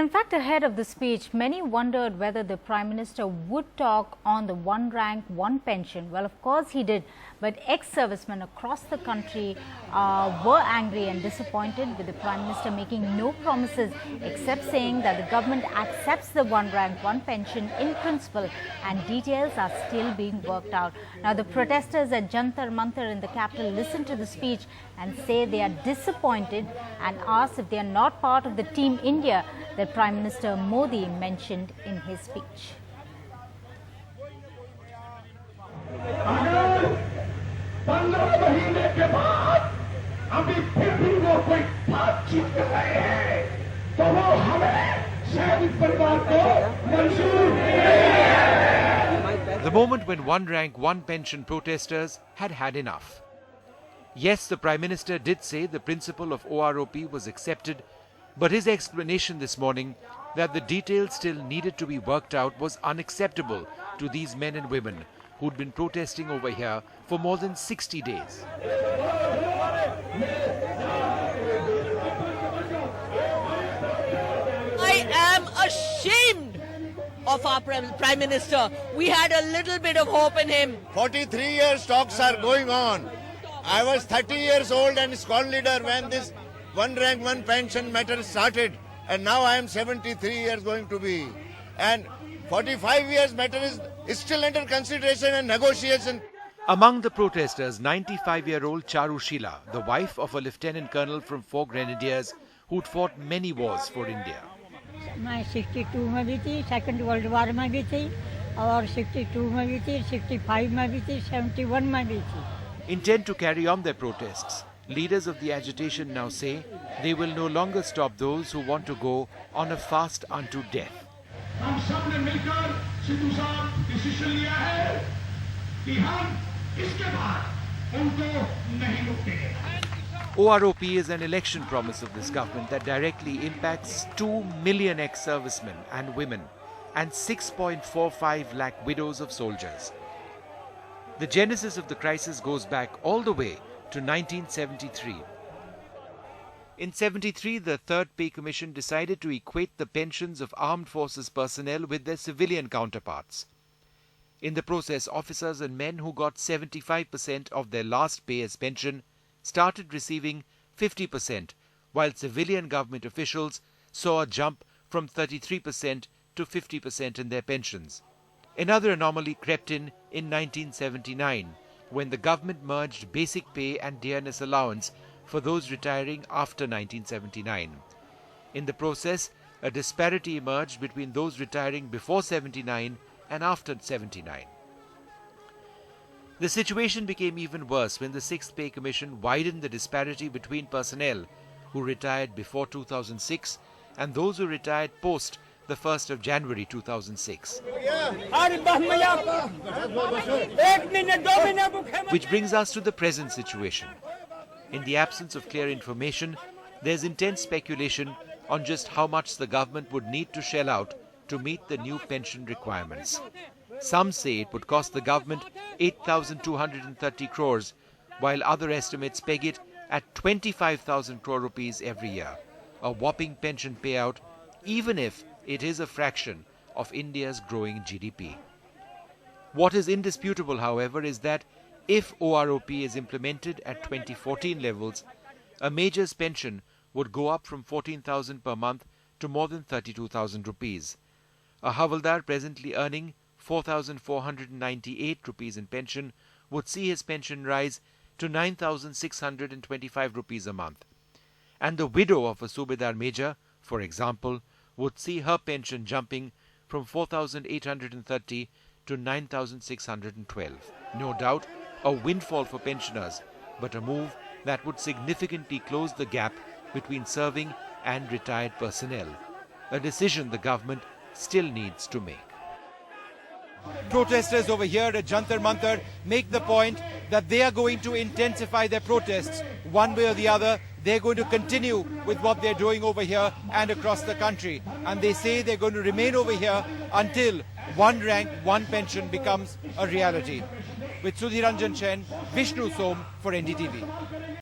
in fact, ahead of the speech, many wondered whether the Prime Minister would talk on the one rank, one pension. Well, of course he did, but ex-servicemen across the country were angry and disappointed with the Prime Minister making no promises except saying that the government accepts the one rank, one pension in principle and details are still being worked out. Now, the protesters at Jantar Mantar in the capital listened to the speech and say they are disappointed and asked if they are not part of the Team India that Prime Minister Modi mentioned in his speech. The moment when one rank, one pension protesters had had enough. Yes, the Prime Minister did say the principle of OROP was accepted, but his explanation this morning that the details still needed to be worked out was unacceptable to these men and women who'd been protesting over here for more than 60 days. I am ashamed of our Prime Minister. We had a little bit of hope in him. 43 years talks are going on. I was 30 years old and squad leader when this one rank, one pension matter started. And now I am 73 years going to be. And 45 years matter is still under consideration and negotiation. Among the protesters, 95-year-old Charu Sheela, the wife of a lieutenant colonel from 4 Grenadiers who'd fought many wars for India. मैं 62 में भी थी, second world war में भी थी और 62 में भी थी, 65 में भी थी, 71 में भी थी. Intent to carry on their protests, leaders of the agitation now say they will no longer stop those who want to go on a fast unto death. हम सब ने मिलकर सिद्धू साहब डिसीजन लिया है कि हम इसके बाद उनको नहीं रोकेंगे. OROP is an election promise of this government that directly impacts 2 million ex-servicemen and women and 6.45 lakh widows of soldiers. The genesis of the crisis goes back all the way to 1973. In 73, the Third Pay Commission decided to equate the pensions of armed forces personnel with their civilian counterparts. In the process, officers and men who got 75% of their last pay as pension started receiving 50%, while civilian government officials saw a jump from 33% to 50% in their pensions. Another anomaly crept in 1979, when the government merged basic pay and dearness allowance for those retiring after 1979. In the process, a disparity emerged between those retiring before 79 and after 79. The situation became even worse when the Sixth Pay Commission widened the disparity between personnel who retired before 2006 and those who retired post the 1st of January 2006. Which brings us to the present situation. In the absence of clear information, there's intense speculation on just how much the government would need to shell out to meet the new pension requirements. Some say it would cost the government 8,230 crores, while other estimates peg it at 25,000 crore rupees every year, a whopping pension payout, even if it is a fraction of India's growing GDP. What is indisputable, however, is that if OROP is implemented at 2014 levels, a major's pension would go up from 14,000 per month to more than 32,000 rupees. A Havaldar presently earning 4,498 rupees in pension would see his pension rise to 9,625 rupees a month. And the widow of a Subedar Major, for example, would see her pension jumping from 4,830 to 9,612. No doubt, a windfall for pensioners, but a move that would significantly close the gap between serving and retired personnel, a decision the government still needs to make. Protesters over here at Jantar Mantar make the point that they are going to intensify their protests one way or the other. They're going to continue with what they're doing over here and across the country. And they say they're going to remain over here until one rank, one pension becomes a reality. With Sudhiranjan Chen, Vishnu Som for NDTV.